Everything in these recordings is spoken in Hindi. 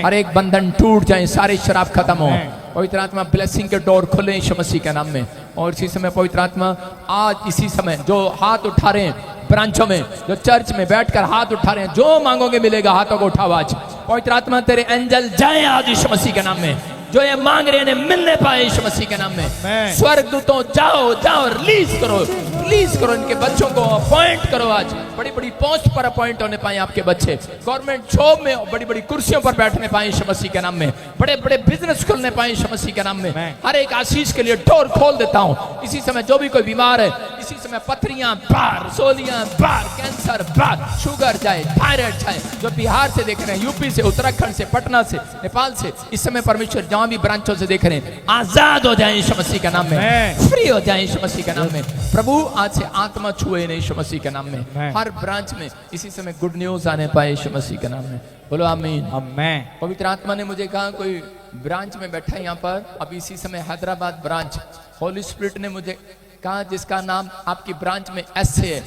हर एक बंधन टूट जाए, सारे शराब खत्म हो। पवित्र आत्मा ब्लेसिंग के डोर खुले यीशु मसीह के नाम में। और इसी समय पवित्र आत्मा आज इसी समय जो हाथ उठा रहे हैं ब्रांचों में, जो चर्च में बैठकर हाथ उठा रहे हैं, जो मांगोगे मिलेगा, हाथों को उठाओ आज। पवित्र आत्मा तेरे एंजल जाए आज यीशु मसीह के नाम में, जो ये मांग रहे हैं मिलने पाए यीशु मसीह के नाम में। स्वर्गदूतों जाओ जाओ, रिलीज करो इनके बच्चों को, अपॉइंट करो आज। बड़ी बड़ी पोस्ट पर अपॉइंट होने पाए आपके बच्चे, गवर्नमेंट जॉब में बड़ी बड़ी कुर्सियों पर बैठने पाए यीशु मसीह के नाम में, बड़े बड़े बिजनेस खोलने पाए यीशु मसीह के नाम में। हर एक आशीष के लिए डोर खोल देता हूँ इसी समय। जो भी कोई बीमार है इसी समय, पथरियां बाहर, रसोलियां बाहर, कैंसर बाहर, शुगर जाए, थायराइड जाए, जो बिहार से देख रहे हैं, यूपी से, उत्तराखंड से, पटना से, नेपाल से, इस समय परमेश्वर जहां भी ब्रांचों से देख रहे हैं, आजाद हो जाए यीशु मसीह के नाम में, फ्री हो जाए यीशु मसीह के नाम में। प्रभु आज से आत्मा छुए नहीं यीशु मसीह के नाम में। हर ब्रांच में इसी समय गुड न्यूज आने पाए यीशु मसीह के नाम में। बोलो आमीन आमीन। पवित्र आत्मा ने मुझे कहा कोई ब्रांच में बैठा है यहाँ पर, अभी इसी समय हैदराबाद ब्रांच, होली स्पिरिट ने मुझे कहा जिसका नाम आपकी ब्रांच में एस है,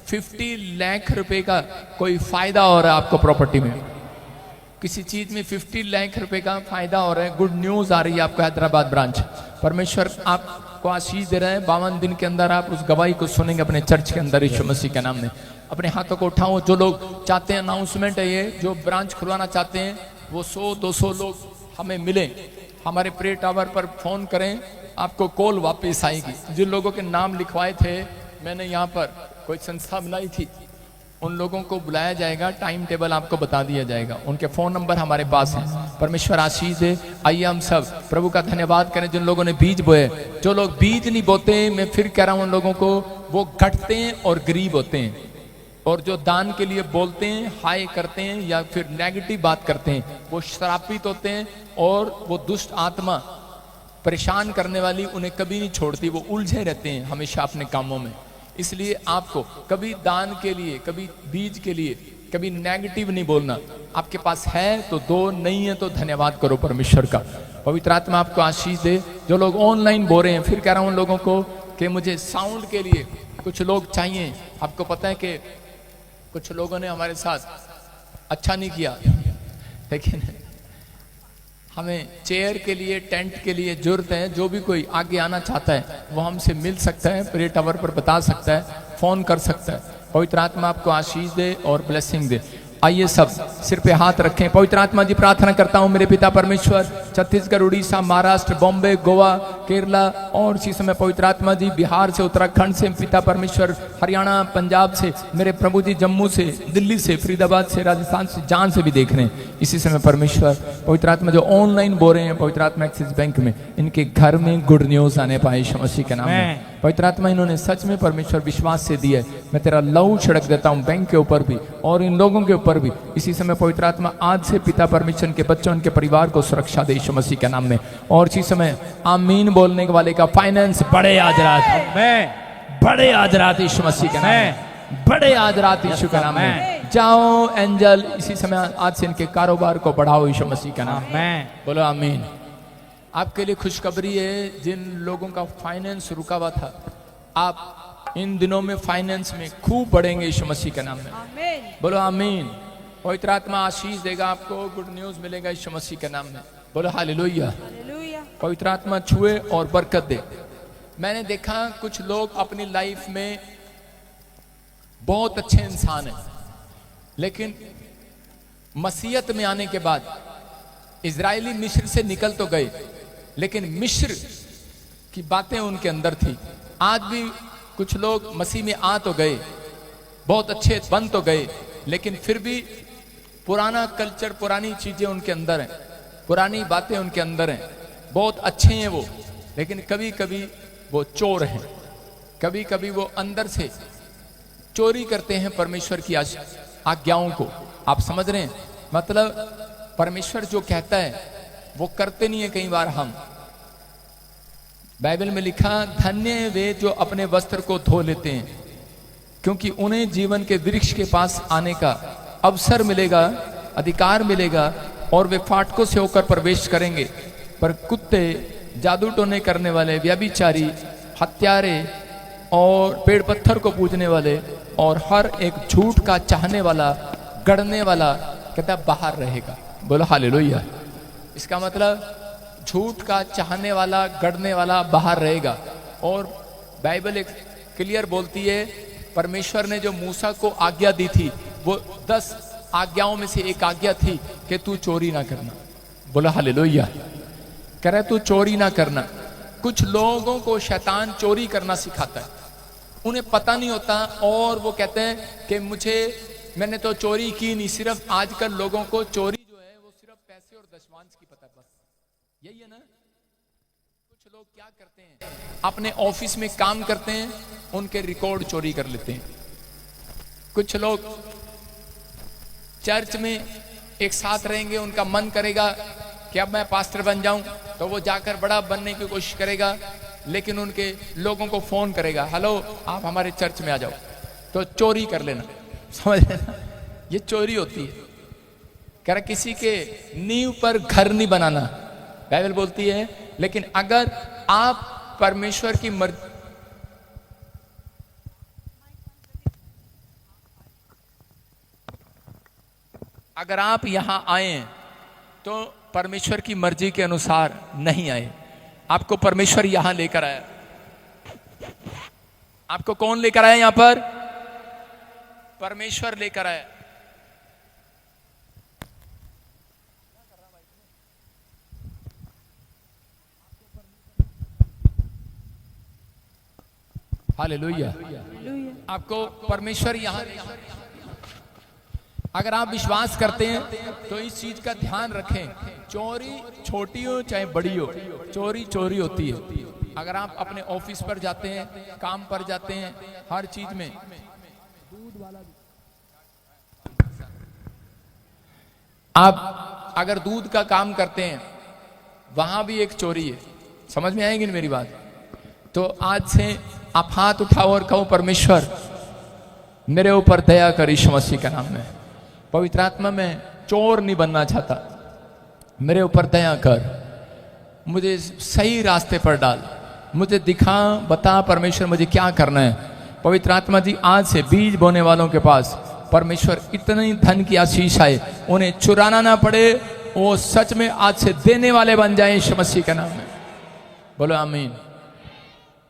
50 लाख रुपए का कोई फायदा हो रहा है आपको प्रॉपर्टी में, किसी चीज में 50 लाख रुपए का फायदा हो रहा है। गुड न्यूज आ रही है आपको हैदराबाद ब्रांच। परमेश्वर आपको आशीष दे रहे हैं। 52 दिन के अंदर आप उस गवाही को सुनेंगे अपने चर्च के अंदर यीशु मसीह के नाम में। अपने हाथों को उठाओ। जो लोग चाहते हैं, अनाउंसमेंट है ये, जो ब्रांच खुलवाना चाहते हैं वो 100-200 लोग हमें मिले, हमारे प्रे टावर पर फोन करें, आपको कॉल वापस आएगी। जिन लोगों के नाम लिखवाए थे, मैंने यहाँ पर कोई संस्था बनाई थी, उन लोगों को बुलाया जाएगा, टाइम टेबल आपको बता दिया जाएगा, उनके फोन नंबर हमारे पास हैं। परमेश्वर आशीष दे। आइए हम सब प्रभु का धन्यवाद करें जिन लोगों ने बीज बोए। जो लोग बीज नहीं बोते, मैं फिर कह रहा हूं उन लोगों को, वो घटते हैं और गरीब होते हैं। और जो दान के लिए बोलते हैं, हाय करते हैं या फिर नेगेटिव बात करते हैं, वो श्रापित होते हैं। और वो दुष्ट आत्मा परेशान करने वाली उन्हें कभी नहीं छोड़ती, वो उलझे रहते हैं हमेशा अपने कामों में। इसलिए आपको कभी दान के लिए, कभी बीज के लिए, कभी नेगेटिव नहीं बोलना। आपके पास है तो दो, नहीं है तो धन्यवाद करो परमेश्वर का। पवित्र आत्मा आपको आशीष दे। जो लोग ऑनलाइन बोल रहे हैं, फिर कह रहा हूं उन लोगों को कि मुझे साउंड के लिए कुछ लोग चाहिए। आपको पता है कि कुछ लोगों ने हमारे साथ अच्छा नहीं किया, लेकिन हमें चेयर के लिए, टेंट के लिए जरूरत है। जो भी कोई आगे आना चाहता है वो हमसे मिल सकता है, प्रे टावर पर बता सकता है, फोन कर सकता है। पवित्र आत्मा आपको आशीष दे और ब्लेसिंग दे। आइए सब सिर पे हाथ रखें। पवित्र आत्मा जी प्रार्थना करता हूँ मेरे पिता परमेश्वर, छत्तीसगढ़, उड़ीसा, महाराष्ट्र, बॉम्बे, गोवा, केरला और इसी समय पवित्र आत्मा जी बिहार से, उत्तराखंड से, पिता परमेश्वर हरियाणा, पंजाब से, मेरे प्रभु जी जम्मू से, दिल्ली से, फरीदाबाद से, राजस्थान से, जान से भी देख रहे हैं इसी समय परमेश्वर। पवित्र आत्मा जो ऑनलाइन बोल रहे हैं, पवित्र आत्मा एक्सिस बैंक में, इनके घर में गुड न्यूज आने पाए यीशु मसीह के नाम में। पवित्र आत्मा इन्होंने सच में परमेश्वर विश्वास से दिया है। मैं तेरा लहू छिड़क देता हूँ बैंक के ऊपर भी और इन लोगों के ऊपर भी इसी समय। पवित्र आत्मा आज से पिता परमेश्वर के बच्चों, उनके परिवार को सुरक्षा दे यीशु मसीह के नाम में। और इसी समय आमीन बोलने वाले का फाइनेंस बड़े आज रात में, बड़े आज रात यीशु मसीह के नाम में, बड़े आज रात यीशु के नाम में। जाओ एंजल इसी समय आज से इनके कारोबार को बढ़ाओ यीशु मसीह के नाम में। बोलो आमीन। आपके लिए खुशखबरी है, जिन लोगों का फाइनेंस रुका हुआ था, आप इन दिनों में फाइनेंस में खूब बढ़ेंगे यीशु मसीह के नाम में। बोलो आमीन। पवित्र आत्मा आशीष देगा आपको, गुड न्यूज मिलेगा यीशु मसीह के नाम में। बोलो हालेलुया। पवित्र आत्मा छुए और बरकत दे। मैंने देखा कुछ लोग अपनी लाइफ में बहुत अच्छे इंसान हैं, लेकिन मसीहत में आने के बाद इजरायली मिस्र से निकल तो गए, लेकिन मिस्र की बातें उनके अंदर थी। आज भी कुछ लोग मसीह में आ तो गए, बहुत अच्छे बन तो गए, लेकिन फिर भी पुराना कल्चर, पुरानी चीजें उनके अंदर हैं, पुरानी बातें उनके अंदर हैं। बहुत अच्छे हैं वो, लेकिन कभी कभी वो चोर हैं, कभी कभी वो अंदर से चोरी करते हैं परमेश्वर की आज्ञाओं को। आप समझ रहे हैं? मतलब परमेश्वर जो कहता है वो करते नहीं है कई बार हम। बाइबल में लिखा, धन्य वे जो अपने वस्त्र को धो लेते हैं, क्योंकि उन्हें जीवन के वृक्ष के पास आने का अवसर मिलेगा, अधिकार मिलेगा और वे फाटकों से होकर प्रवेश करेंगे। पर कुत्ते, जादू टोने करने वाले, व्यभिचारी, हत्यारे और पेड़ पत्थर को पूजने वाले और हर एक झूठ का चाहने वाला, गढ़ने वाला कहता बाहर रहेगा। बोलो हालेलुया। इसका मतलब झूठ का चाहने वाला, गढ़ने वाला बाहर रहेगा। और बाइबल एक क्लियर बोलती है, परमेश्वर ने जो मूसा को आज्ञा दी थी, वो 10 आज्ञाओं में से एक आज्ञा थी कि तू चोरी ना करना। बोला हालेलुया। कह रहा है तू चोरी ना करना। कुछ लोगों को शैतान चोरी करना सिखाता है, उन्हें पता नहीं होता और वो कहते हैं कि मैंने तो चोरी की नहीं। सिर्फ आजकल लोगों को चोरी जो है वो सिर्फ पैसे और दशमांश की पता है, बस यही है ना। कुछ लोग क्या करते हैं, अपने ऑफिस में काम करते हैं, उनके रिकॉर्ड चोरी कर लेते हैं। कुछ लोग चर्च में एक साथ रहेंगे, उनका मन करेगा कि अब मैं पास्टर बन जाऊं, तो वो जाकर बड़ा बनने की कोशिश करेगा, लेकिन उनके लोगों को फोन करेगा, हेलो आप हमारे चर्च में आ जाओ, तो चोरी कर लेना। समझ लेना, ये चोरी होती है। कह रहा किसी के नींव पर घर नहीं बनाना, बाइबल बोलती है। लेकिन अगर आप परमेश्वर की मर्जी, अगर आप यहां आए तो परमेश्वर की मर्जी के अनुसार नहीं आए, आपको परमेश्वर यहां लेकर आया। आपको कौन लेकर आया? यहां पर परमेश्वर लेकर आया। हालेलुया। आपको परमेश्वर यहां, अगर आप विश्वास करते हैं तो इस चीज का ध्यान रखें, चोरी छोटी हो चाहे बड़ी हो, चोरी चोरी होती है। अगर आप अपने ऑफिस पर जाते हैं, काम पर जाते हैं, हर चीज में आप अगर दूध का काम करते हैं, वहां भी एक चोरी है। समझ में आएगी मेरी बात? तो आज से आप हाथ उठाओ और कहो, परमेश्वर मेरे ऊपर दया कर, यीशु मसीह के नाम में। पवित्र आत्मा में चोर नहीं बनना चाहता, मेरे ऊपर दया कर, मुझे सही रास्ते पर डाल, मुझे दिखा, बता परमेश्वर मुझे क्या करना है। पवित्र आत्मा जी आज से बीज बोने वालों के पास परमेश्वर इतनी धन की आशीष आए, उन्हें चुराना ना पड़े, वो सच में आज से देने वाले बन जाए यीशु मसीह के नाम में। बोलो आमीन।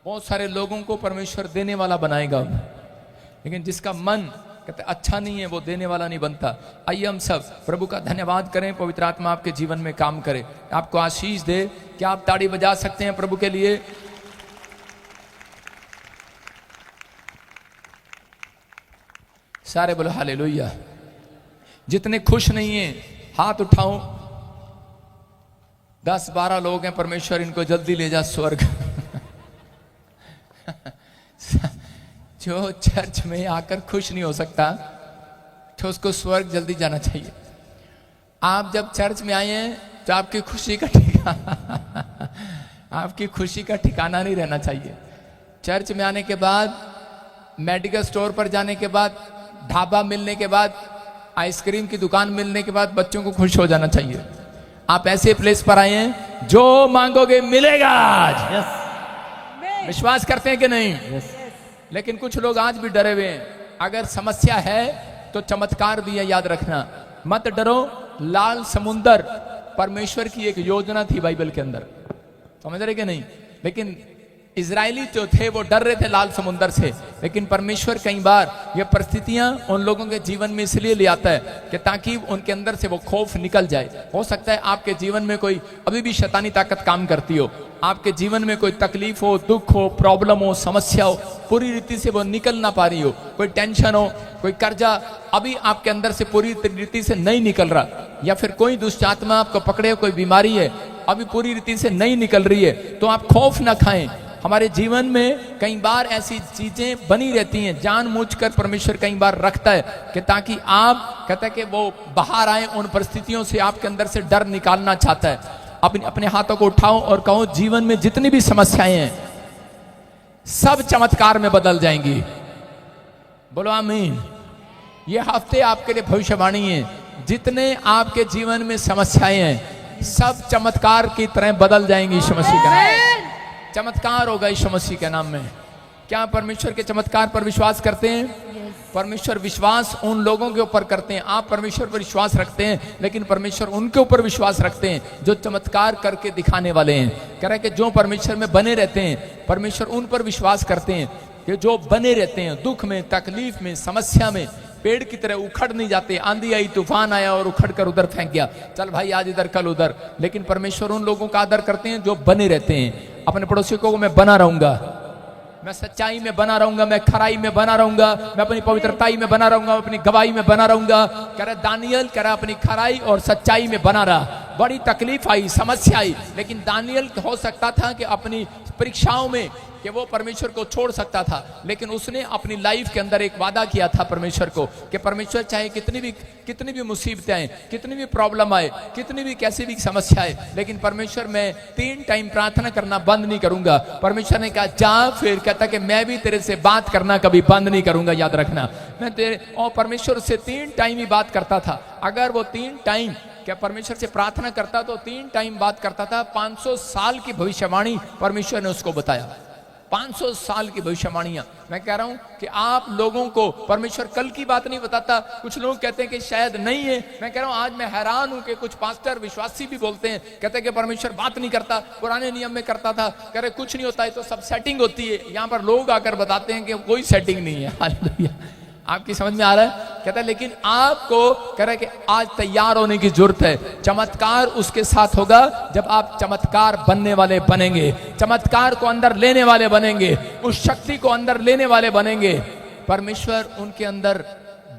बहुत सारे लोगों को परमेश्वर देने वाला बनाएगा, लेकिन जिसका मन कहते अच्छा नहीं है वो देने वाला नहीं बनता। आइए हम सब प्रभु का धन्यवाद करें, पवित्र आत्मा आपके जीवन में काम करे, आपको आशीष दे। क्या आप ताड़ी बजा सकते हैं प्रभु के लिए? सारे बोलो हालेलुया। जितने खुश नहीं हैं हाथ उठाओ। 10-12 लोग हैं, परमेश्वर इनको जल्दी ले जा स्वर्ग। जो चर्च में आकर खुश नहीं हो सकता, तो उसको स्वर्ग जल्दी जाना चाहिए। आप जब चर्च में आए हैं तो आपकी खुशी का आपकी खुशी का ठिकाना नहीं रहना चाहिए। चर्च में आने के बाद, मेडिकल स्टोर पर जाने के बाद, ढाबा मिलने के बाद, आइसक्रीम की दुकान मिलने के बाद बच्चों को खुश हो जाना चाहिए। आप ऐसे प्लेस पर आए हैं, जो मांगोगे मिलेगा आज। विश्वास करते हैं कि नहीं? लेकिन कुछ लोग आज भी डरे हुए हैं। अगर समस्या है तो चमत्कार भी है, याद रखना, मत डरो। लाल समुंदर परमेश्वर की एक योजना थी बाइबल के अंदर, समझ रहे कि नहीं? लेकिन इजरायली जो थे वो डर रहे थे लाल समुंदर से, लेकिन परमेश्वर कई बार ये परिस्थितियां उन लोगों के जीवन में इसलिए ले आता है कि ताकि उनके अंदर से वो खौफ निकल जाए। हो सकता है आपके जीवन में कोई अभी भी शैतानी ताकत काम करती हो, आपके जीवन में कोई तकलीफ हो, दुख हो, प्रॉब्लम हो, समस्या हो, पूरी रीति से वो निकल ना पा रही हो, कोई टेंशन हो, कोई कर्जा अभी आपके अंदर से पूरी रीति से नहीं निकल रहा, या फिर कोई दुष्ट आत्मा आपको पकड़े, कोई बीमारी है अभी पूरी रीति से नहीं निकल रही है, तो आप खौफ ना खाएं। हमारे जीवन में कई बार ऐसी चीजें बनी रहती हैं, जानबूझकर परमेश्वर कई बार रखता है कि ताकि आप कहता है कि वो बाहर आए उन परिस्थितियों से, आपके अंदर से डर निकालना चाहता है। अपने हाथों को उठाओ और कहो, जीवन में जितनी भी समस्याएं हैं सब चमत्कार में बदल जाएंगी। बोलो आमीन। ये हफ्ते आपके लिए भविष्यवाणी है, जितने आपके जीवन में समस्याएं हैं सब चमत्कार की तरह बदल जाएंगी यीशु मसीह के नाम में। चमत्कार होगा यीशु मसीह के नाम में। क्या परमेश्वर के चमत्कार पर विश्वास करते हैं? परमेश्वर विश्वास उन लोगों के ऊपर करते हैं। आप परमेश्वर पर विश्वास रखते हैं, लेकिन परमेश्वर उनके ऊपर विश्वास रखते हैं जो चमत्कार करके दिखाने वाले हैं। कह रहे हैं कि जो परमेश्वर में बने रहते हैं, परमेश्वर उन पर विश्वास करते हैं कि जो बने रहते हैं दुख में, तकलीफ में, समस्या में, पेड़ की तरह उखड़ नहीं जाते। आंधी आई, तूफान आया और उखड़ कर उधर फेंक गया, चल भाई आज इधर कल उधर। लेकिन परमेश्वर उन लोगों का आदर करते हैं जो बने रहते हैं। अपने पड़ोसी को मैं बना रहूंगा, मैं सच्चाई में बना रहूंगा, मैं खराई में बना रहूंगा, मैं अपनी पवित्रताई में बना रहूंगा, अपनी गवाही में बना रहूंगा। कह रहा दानियल, कह रहा अपनी खराई और सच्चाई में बना रहा। बड़ी तकलीफ आई, समस्या आई, लेकिन दानियल हो सकता था कि अपनी परीक्षाओं में कि वो परमेश्वर को छोड़ सकता था, लेकिन उसने अपनी लाइफ के अंदर एक वादा किया था परमेश्वर को कि परमेश्वर चाहे कितनी भी मुसीबतें आए, कितनी भी प्रॉब्लम आए, कितनी भी कैसी भी समस्या आए, लेकिन परमेश्वर मैं 3 टाइम प्रार्थना करना बंद नहीं करूंगा। परमेश्वर ने कहा जा, फिर कहता कि मैं भी तेरे से बात करना कभी बंद नहीं करूंगा, याद रखना। मैं तेरे और परमेश्वर से 3 टाइम ही बात करता था। अगर वो 3 टाइम क्या परमेश्वर से प्रार्थना करता तो 3 टाइम बात करता था। 500 साल की भविष्यवाणी परमेश्वर ने उसको बताया। 500 साल की भविष्यवाणियां। मैं कह रहा हूं कि आप लोगों को परमेश्वर कल की बात नहीं बताता। कुछ लोग कहते हैं कि शायद नहीं है। मैं कह रहा हूं आज मैं हैरान हूं कि कुछ पास्टर विश्वासी भी बोलते हैं, कहते हैं कि परमेश्वर बात नहीं करता, पुराने नियम में करता था। कह रहे कुछ नहीं होता है, तो सब सेटिंग होती है। यहां पर लोग आकर बताते हैं कि कोई सेटिंग नहीं है। हालेलुया। आपकी समझ में आ रहा है? कहता है लेकिन आपको कह रहा है कि आज तैयार होने की जरूरत है। चमत्कार उसके साथ होगा जब आप चमत्कार बनने वाले बनेंगे, चमत्कार को अंदर लेने वाले बनेंगे, उस शक्ति को अंदर लेने वाले बनेंगे। परमेश्वर उनके अंदर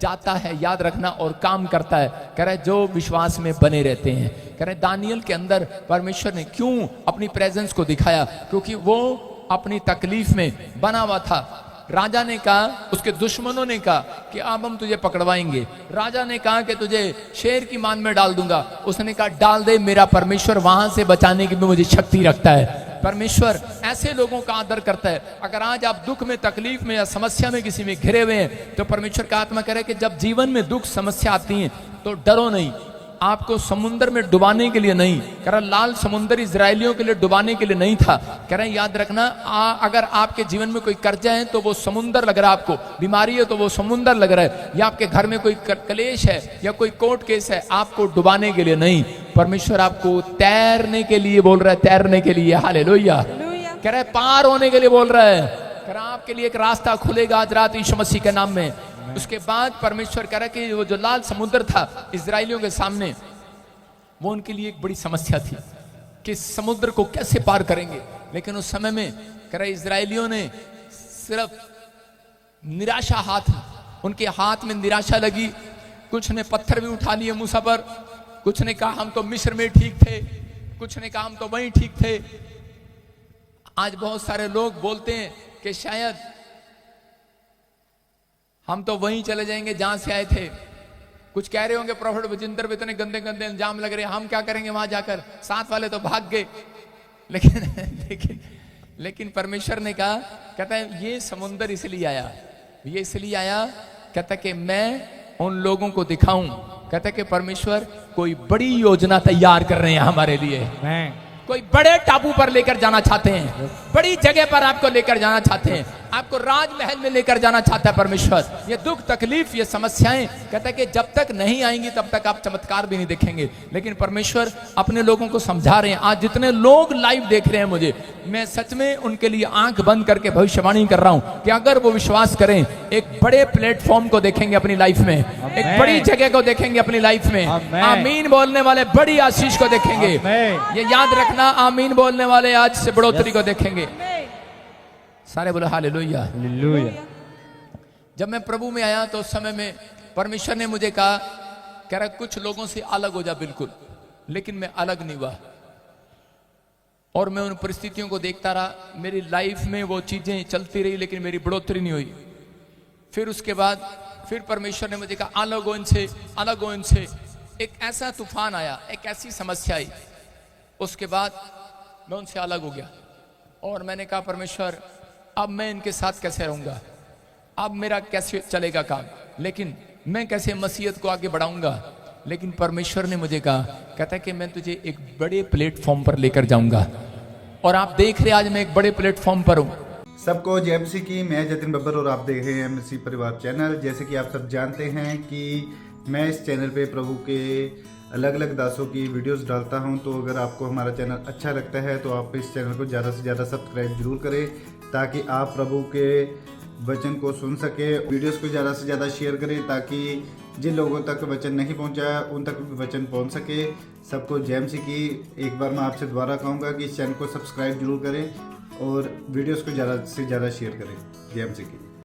जाता है, याद रखना, और काम करता है। कह रहा है जो विश्वास में बने रहते हैं। कह रहे दानियल के अंदर परमेश्वर ने क्यों अपनी प्रेजेंस को दिखाया? क्योंकि वो अपनी तकलीफ में बना हुआ था। राजा ने कहा, उसके दुश्मनों ने कहा कि अब हम तुझे पकड़वाएंगे। राजा ने कहा कि तुझे शेर की मान में डाल दूंगा। उसने कहा डाल दे, मेरा परमेश्वर वहां से बचाने की भी मुझे शक्ति रखता है। परमेश्वर ऐसे लोगों का आदर करता है। अगर आज आप दुख में, तकलीफ में या समस्या में किसी में घिरे हुए हैं, तो परमेश्वर का आत्मा कह रहा है कि जब जीवन में दुख समस्या आती है तो डरो नहीं। आपको समुद्र में डुबाने के लिए नहीं, कह रहा लाल समुद्र इजरायलियों के लिए डुबाने के लिए नहीं था। कह रहे याद रखना, अगर आपके जीवन में कोई कर्जा है तो वो समुद्र लग रहा है, आपको बीमारी है तो वो समुद्र लग रहा है, या आपके घर में कोई कलेश है या कोई कोर्ट केस है, आपको डुबाने के लिए नहीं, परमेश्वर आपको तैरने के लिए बोल रहा है, तैरने के लिए। हालेलुया। कह रहा है पार होने के लिए बोल रहा है। कह रहा आपके लिए एक रास्ता खुलेगा आज रात यीशु मसीह के नाम में। उसके बाद परमेश्वर कह रहा कि वो जो लाल समुद्र था इजरायलियों के सामने, वो उनके लिए एक बड़ी समस्या थी कि समुद्र को कैसे पार करेंगे। लेकिन उस समय में कह रहा इजरायलियों ने सिर्फ निराशा, उनके हाथ में निराशा लगी। कुछ ने पत्थर भी उठा लिए मूसा पर, कुछ ने कहा हम तो मिस्र में ठीक थे, कुछ ने कहा हम तो वहीं ठीक थे। आज बहुत सारे लोग बोलते हैं कि शायद हम तो वहीं चले जाएंगे जहां से आए थे। कुछ कह रहे होंगे प्रॉफिट बजिंदर में इतने गंदे गंदे इल्जाम लग रहे हैं, हम क्या करेंगे वहां जाकर, साथ वाले तो भाग गए। लेकिन परमेश्वर ने कहा, कहता है ये समुंदर इसलिए आया, ये इसलिए आया, कहता कि मैं उन लोगों को दिखाऊं। कहता कि परमेश्वर कोई बड़ी योजना तैयार कर रहे हैं हमारे लिए। कोई बड़े टापू पर लेकर जाना चाहते हैं, बड़ी जगह पर आपको लेकर जाना चाहते हैं, आपको राजमहल में लेकर जाना चाहता है परमेश्वर। ये दुख, तकलीफ, ये समस्याएं, कहता है कि जब तक नहीं आएंगी तब तक आप चमत्कार भी नहीं देखेंगे। लेकिन परमेश्वर अपने लोगों को समझा रहे हैं। आज जितने लोग लाइव देख रहे हैं मुझे, मैं सच में उनके लिए आंख बंद करके भविष्यवाणी कर रहा हूं कि अगर वो विश्वास करें, एक बड़े प्लेटफॉर्म को देखेंगे अपनी लाइफ में, एक बड़ी जगह को देखेंगे अपनी लाइफ में। आमीन बोलने वाले बड़ी आशीष को देखेंगे। ये याद रखना, आमीन बोलने वाले आज से बढ़ोतरी को देखेंगे। सारे बोलो हालेलुया। हालेलुया। जब मैं प्रभु में आया तो उस समय में परमेश्वर ने मुझे कहा, कह रहा कुछ लोगों से अलग हो जा बिल्कुल। लेकिन मैं अलग नहीं हुआ और मैं उन परिस्थितियों को देखता रहा। मेरी लाइफ में वो चीजें चलती रही लेकिन मेरी बढ़ोतरी नहीं हुई। फिर उसके बाद फिर परमेश्वर ने मुझे कहा अलग हो इनसे, अलग हो इनसे। एक ऐसा तूफान आया, एक ऐसी समस्या आई, उसके बाद मैं उनसे अलग हो गया और मैंने कहा परमेश्वर अब मैं इनके साथ कैसे रहूंगा, अब मेरा कैसे चलेगा काम, लेकिन मैं कैसे मसीहत को आगे बढ़ाऊंगा। लेकिन परमेश्वर ने मुझे कहा, कहता है कि मैं तुझे एक बड़े प्लेटफॉर्म पर लेकर जाऊंगा। और आप देख रहे आज मैं एक बड़े प्लेटफॉर्म पर हूं। सबको जय मसीह की। मैं जतिन बब्बर और आप देख रहे हैं मसीह परिवार चैनल। जैसे कि आप सब जानते हैं कि मैं इस चैनल पे प्रभु के अलग अलग दासों की वीडियोस डालता हूं, तो अगर आपको हमारा चैनल अच्छा लगता है तो आप इस चैनल को ज़्यादा से ज़्यादा सब्सक्राइब जरूर करें, ताकि आप प्रभु के वचन को सुन सके। वीडियोस को ज़्यादा से ज़्यादा शेयर करें, ताकि जिन लोगों तक वचन नहीं पहुंचा उन तक भी वचन पहुंच सके। सबको जय मसीह की। एक बार मैं आपसे दोबारा कहूँगा कि इस चैनल को सब्सक्राइब जरूर करें और वीडियोस को ज़्यादा से ज़्यादा शेयर करें। जय मसीह की।